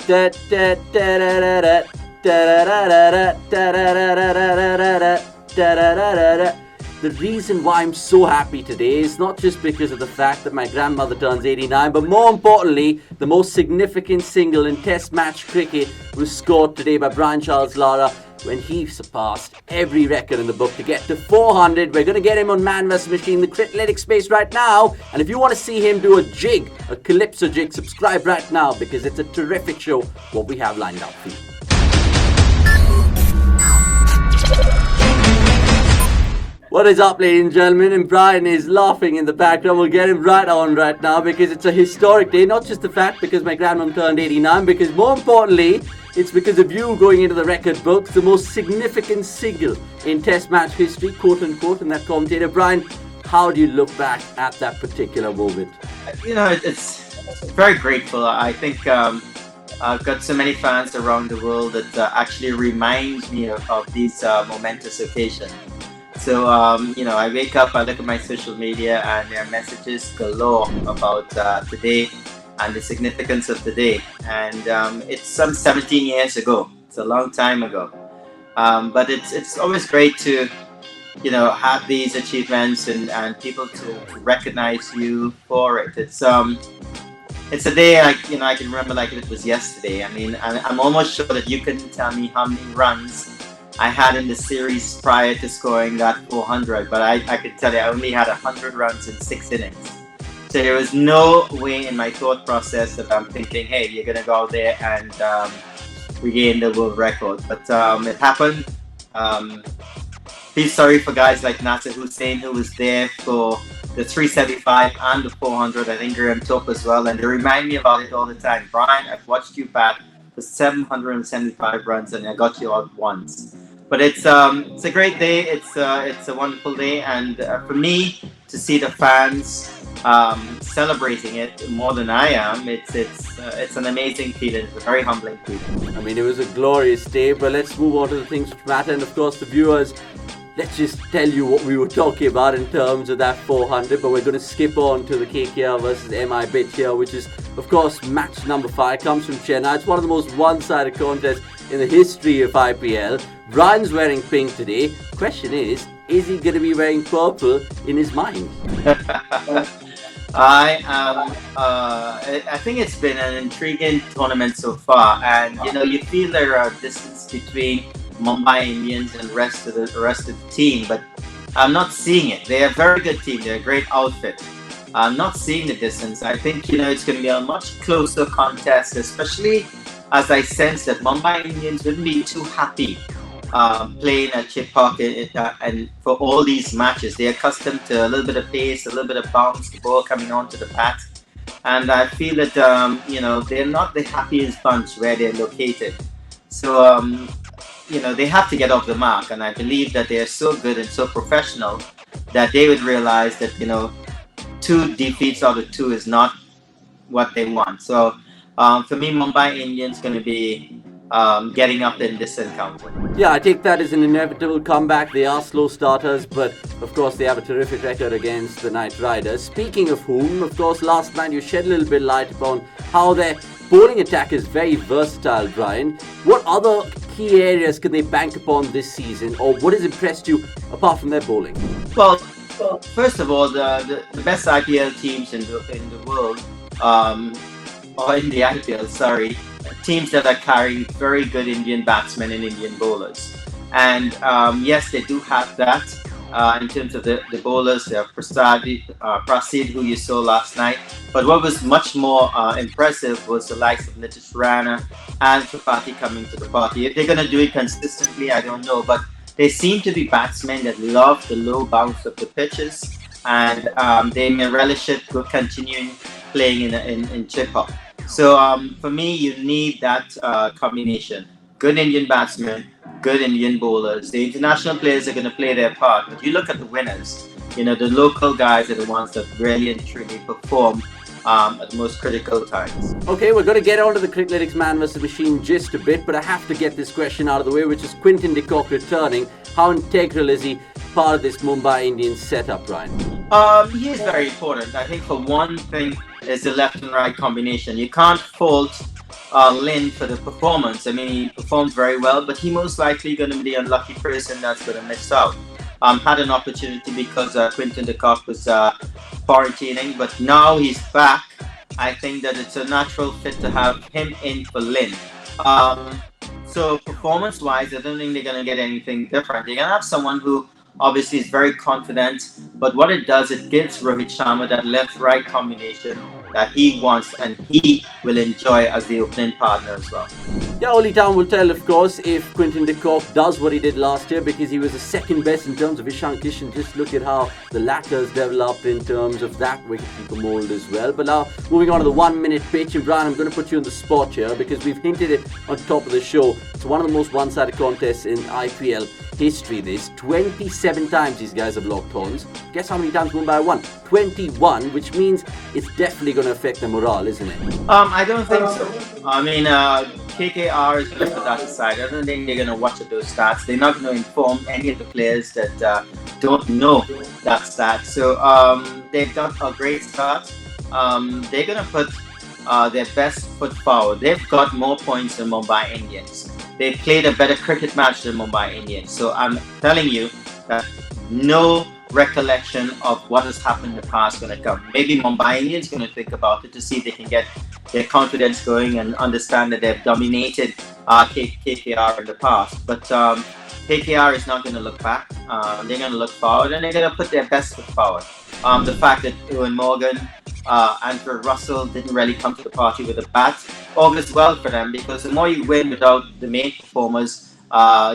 The reason why I'm so happy today is not just because of the fact that my grandmother turns 89, but more importantly, the most significant single in Test match cricket was scored today by Brian Lara when he surpassed every record in the book to get to 400. We're going to get him on Man vs Machine, the Criclytics space right now. And if you want to see him do a jig, a calypso jig, subscribe right now because it's a terrific show what we have lined up for you. What is up, ladies and gentlemen? And Brian is laughing in the background. We'll get him right on right now because it's a historic day. Not just the fact because my grandmom turned 89, because more importantly, it's because of you going into the record books, the most significant single in Test match history, quote unquote, and that commentator. Brian, how do you look back at that particular moment? You know, it's very grateful. I think I've got so many fans around the world that actually remind me of these momentous occasions. So, I wake up, I look at my social media, and there are messages galore about today and the significance of today. And it's some 17 years ago. It's a long time ago. But it's always great to, have these achievements and people to recognize you for it. It's a day I can remember like it was yesterday. I mean, I'm almost sure that you couldn't tell me how many runs I had in the series prior to scoring that 400, but I could tell you I only had 100 runs in 6 innings. So there was no way in my thought process that I'm thinking, hey, you're going to go out there and regain the world record. But it happened. Feel sorry for guys like Nasser Hussain, who was there for the 375 and the 400. I think Graham Tope as well. And they remind me about it all the time. Brian, I've watched you bat for 775 runs and I got you out once. But it's a great day. It's a wonderful day, and for me to see the fans celebrating it more than I am, it's an amazing feeling. It's a very humbling feeling. I mean, it was a glorious day, but let's move on to the things which matter. And of course, the viewers, let's just tell you what we were talking about in terms of that 400, but we're going to skip on to the KKR versus MI bit here, which is, of course, match number 5. Comes from Chennai. It's one of the most one-sided contests in the history of IPL. Brian's wearing pink today. Question is he going to be wearing purple in his mind? I think it's been an intriguing tournament so far, and you feel there are distance between Mumbai Indians and the rest of the team, but I'm not seeing it. They're a very good team. They're a great outfit. I'm not seeing the distance. I think it's going to be a much closer contest, especially as I sense that Mumbai Indians wouldn't be too happy playing at Chip Park and for all these matches. They're accustomed to a little bit of pace, a little bit of bounce, the ball coming onto the bat. And I feel that, they're not the happiest bunch where they're located. So, they have to get off the mark. And I believe that they're so good and so professional that they would realize that, 2 defeats out of 2 is not what they want. So, for me, Mumbai Indians going to be getting up in this encounter. Yeah, I take that as an inevitable comeback. They are slow starters, but of course they have a terrific record against the Knight Riders. Speaking of whom, of course, last night you shed a little bit light upon how their bowling attack is very versatile, Brian. What other key areas can they bank upon this season, or what has impressed you apart from their bowling? Well, first of all, the best IPL teams in the world, or in the IPL, sorry, teams that are carrying very good Indian batsmen and Indian bowlers. And yes, they do have that in terms of the bowlers. They have Prasid, who you saw last night. But what was much more impressive was the likes of Nitish Rana and Tripathi coming to the party. If they're going to do it consistently, I don't know. But they seem to be batsmen that love the low bounce of the pitches. And they may relish it continuing playing in chip-up. So for me, you need that combination. Good Indian batsmen, good Indian bowlers. The international players are going to play their part. But you look at the winners, the local guys are the ones that really and truly perform at the most critical times. Okay, we're going to get on to the Criclytics Man vs Machine just a bit, but I have to get this question out of the way, which is Quinton de Kock returning. How integral is he part of this Mumbai Indians setup, Brian? He is very important. I think for one thing is the left and right combination. You can't fault Lin for the performance. I mean, he performed very well, but he most likely going to be the unlucky person that's going to miss out. Had an opportunity because Quinton de Kock was quarantining, but now he's back. I think that it's a natural fit to have him in for Lin. So performance-wise, I don't think they're going to get anything different. They're going to have someone who obviously is very confident, but what it does, it gives Rohit Sharma that left-right combination that he wants and he will enjoy as the opening partner as well. Yeah, only time will tell, of course, if Quinton de Kock does what he did last year, because he was the second best in terms of Ishan Kishan. Just look at how the latter's developed in terms of that wicket-keeper mould as well. But now, moving on to the 1 minute pitch, and Brian, I'm going to put you on the spot here because we've hinted it on top of the show. It's one of the most one-sided contests in IPL history. This 27 times these guys have locked horns. Guess how many times Mumbai won? 21, which means it's definitely going to affect the morale, isn't it? I don't think so. I mean, KKR is going to put that aside. I don't think they're going to watch at those stats. They're not going to inform any of the players that don't know that stat. So they've done a great start. They're going to put their best foot forward. They've got more points than Mumbai Indians. They've played a better cricket match than Mumbai Indians. So I'm telling you that no recollection of what has happened in the past going to come. Maybe Mumbai Indians going to think about it to see if they can get their confidence going and understand that they've dominated KKR in the past. But KKR is not going to look back. They're going to look forward and they're going to put their best foot forward. The fact that Ewan Morgan, Andrew Russell didn't really come to the party with a bat augurs well for them, because the more you win without the main performers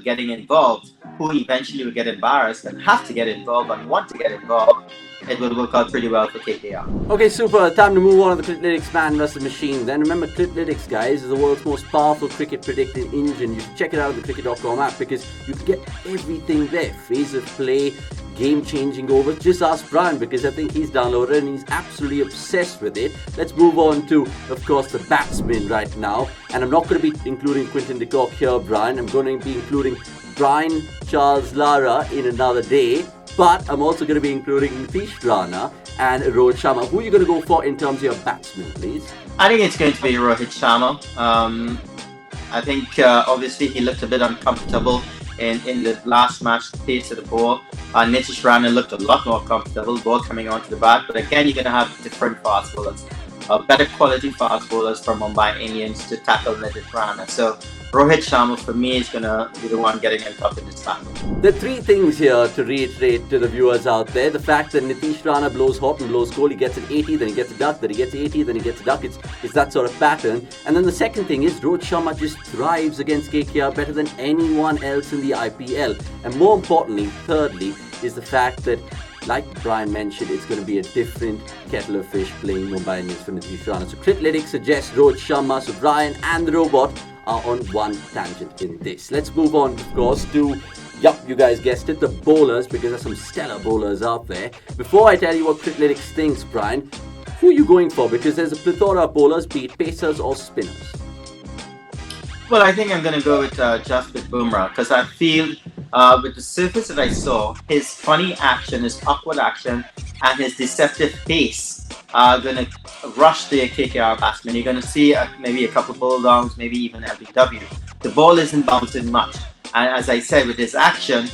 getting involved, who eventually will get embarrassed and have to get involved and want to get involved, it will work out pretty well for KKR. Okay, super. Time to move on to the Criclytics Man versus Machine. Then remember, Criclytics, guys, is the world's most powerful cricket predicting engine. You should check it out on the cricket.com app because you can get everything there. Phase of play, game-changing overs. Just ask Brian because I think he's downloaded and he's absolutely obsessed with it. Let's move on to, of course, the Batsmen right now. And I'm not going to be including Quinton de Kock here, Brian. I'm going to be including Brian Charles Lara in another day. But I'm also going to be including Nitish Rana and Rohit Sharma. Who are you going to go for in terms of your batsmen, please? I think it's going to be Rohit Sharma. I think obviously he looked a bit uncomfortable in the last match, the pace of the ball. Nitish Rana looked a lot more comfortable, ball coming onto the bat. But again, you're going to have different fast bowlers, better quality fast bowlers from Mumbai Indians to tackle Nitish Rana. So Rohit Sharma for me is going to be the one getting on top of this battle. There are three things here to reiterate to the viewers out there. The fact that Nitish Rana blows hot and blows cold. He gets an 80, then he gets a duck, then he gets 80, then he gets a duck. It's that sort of pattern. And then the second thing is Rohit Sharma just thrives against KKR better than anyone else in the IPL. And more importantly, thirdly, is the fact that, like Brian mentioned, it's going to be a different kettle of fish playing Mumbai Indians for Nitish Rana. So Criclytics suggests Rohit Sharma, so Brian and the robot are on one tangent in this. Let's move on, of course, to, you guys guessed it, the bowlers, because there's some stellar bowlers out there. Before I tell you what Criclytics thinks, Brian, who are you going for? Because there's a plethora of bowlers, be it pacers or spinners. Well, I think I'm going to go with Jasprit Bumrah, because I feel with the surface that I saw, his funny action, his awkward action, and his deceptive pace are going to rush the KKR batsmen. You're going to see maybe a couple of bulldogs, maybe even LBW. The ball isn't bouncing much. And as I said, with his action,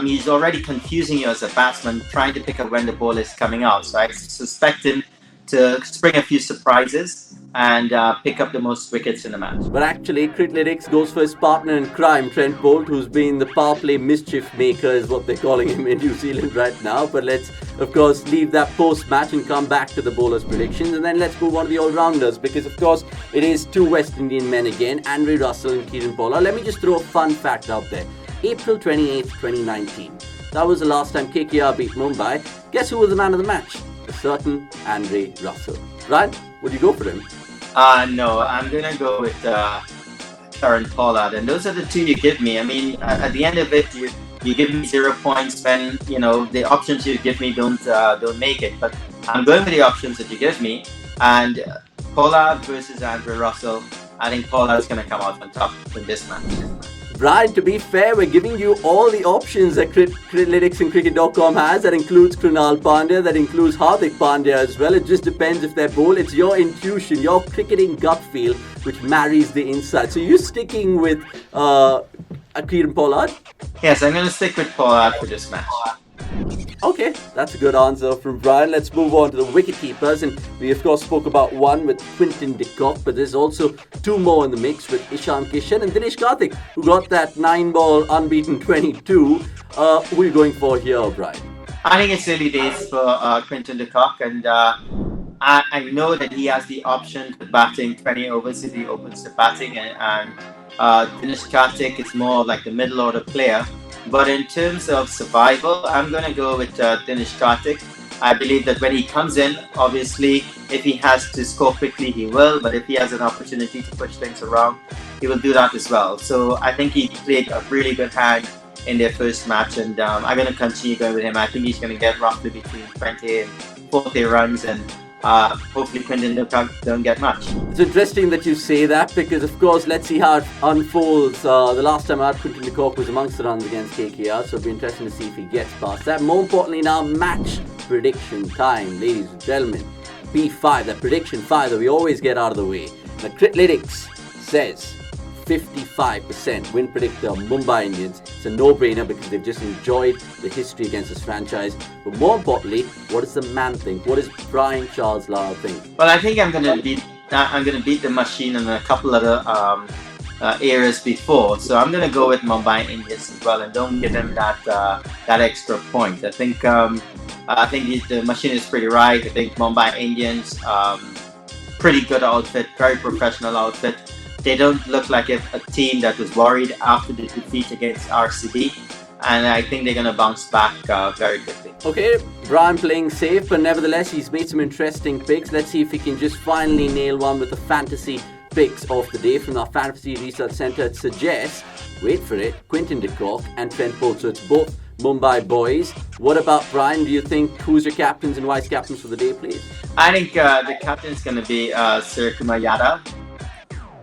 he's already confusing you as a batsman, trying to pick up when the ball is coming out. So I suspect him to spring a few surprises and pick up the most wickets in the match. But actually, Criclytics goes for his partner in crime, Trent Boult, who's been the power play mischief maker, is what they're calling him in New Zealand right now. But let's, of course, leave that post-match and come back to the bowlers' predictions. And then let's move on to the all-rounders, because, of course, it is two West Indian men again, Andre Russell and Kieran Pollard. Let me just throw a fun fact out there. April 28th, 2019. That was the last time KKR beat Mumbai. Guess who was the man of the match? A certain Andre Russell. Right? Would you go for him? No, I'm going to go with Kieran Pollard. And those are the two you give me. I mean, at the end of it, you give me 0 points when, the options you give me don't make it. But I'm going with the options that you give me. And Pollard versus Andre Russell, I think Pollard's going to come out on top in this match. Brian, to be fair, we're giving you all the options that Criclytics and cricket.com has. That includes Krunal Pandya, that includes Hardik Pandya as well. It just depends if they're bold. It's your intuition, your cricketing gut feel, which marries the insight. So you're sticking with Kieran Pollard? Yes, I'm going to stick with Pollard for this match. Okay, that's a good answer from Brian. Let's move on to the wicket-keepers. And we, of course, spoke about one with Quinton de Kock, but there's also two more in the mix with Ishan Kishan and Dinesh Karthik, who got that 9-ball unbeaten 22. Who are you going for here, Brian? I think it's early days for Quinton de Kock, and I know that he has the option to batting 20 overs if he opens the batting, and Dinesh Karthik is more like the middle order player. But in terms of survival, I'm going to go with Dinesh Karthik. I believe that when he comes in, obviously, if he has to score quickly, he will. But if he has an opportunity to push things around, he will do that as well. So I think he played a really good hand in their first match, and I'm going to continue going with him. I think he's going to get roughly between 20 and 40 runs, and hopefully Quinton don't get much. It's interesting that you say that because, of course, let's see how it unfolds. The last time out, Quinton de Kock was amongst the runs against KKR, so it'll be interesting to see if he gets past that. More importantly now, match prediction time, ladies and gentlemen. P5, that prediction 5 that we always get out of the way. The Criclytics says 55% win predictor Mumbai Indians. It's a no-brainer because they've just enjoyed the history against this franchise. But more importantly, what does the man think? What does Brian Charles Lara think? Well, I think I'm going to beat the machine in a couple other areas before. So I'm going to go with Mumbai Indians as well, and don't give him that extra point. I think the machine is pretty right. I think Mumbai Indians, pretty good outfit, very professional outfit. They don't look like a team that was worried after the defeat against RCB, and I think they're going to bounce back very quickly. Okay, Brian playing safe, but nevertheless he's made some interesting picks. Let's see if he can just finally nail one with the fantasy picks of the day from our Fantasy Research Centre. It suggests, wait for it, Quinton de Kock and Trent Bolt. So it's both Mumbai boys. What about Brian? Do you think who's your captains and vice captains for the day, please? I think the captain is going to be Sir Kumar Yadav.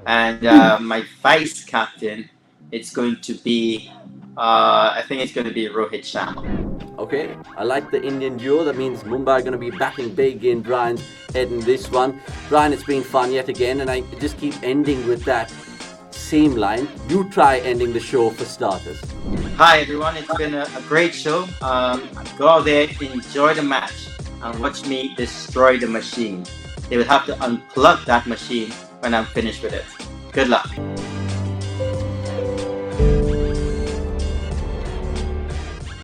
And my vice captain, it's going to be, I think it's going to be Rohit Sharma. Okay, I like the Indian duo. That means Mumbai are going to be batting big in Brian's head in this one. Brian, it's been fun yet again, and I just keep ending with that same line. You try ending the show for starters. Hi everyone, it's been a great show. Go out there, enjoy the match, and watch me destroy the machine. They will have to unplug that machine when I'm finished with it. Good luck.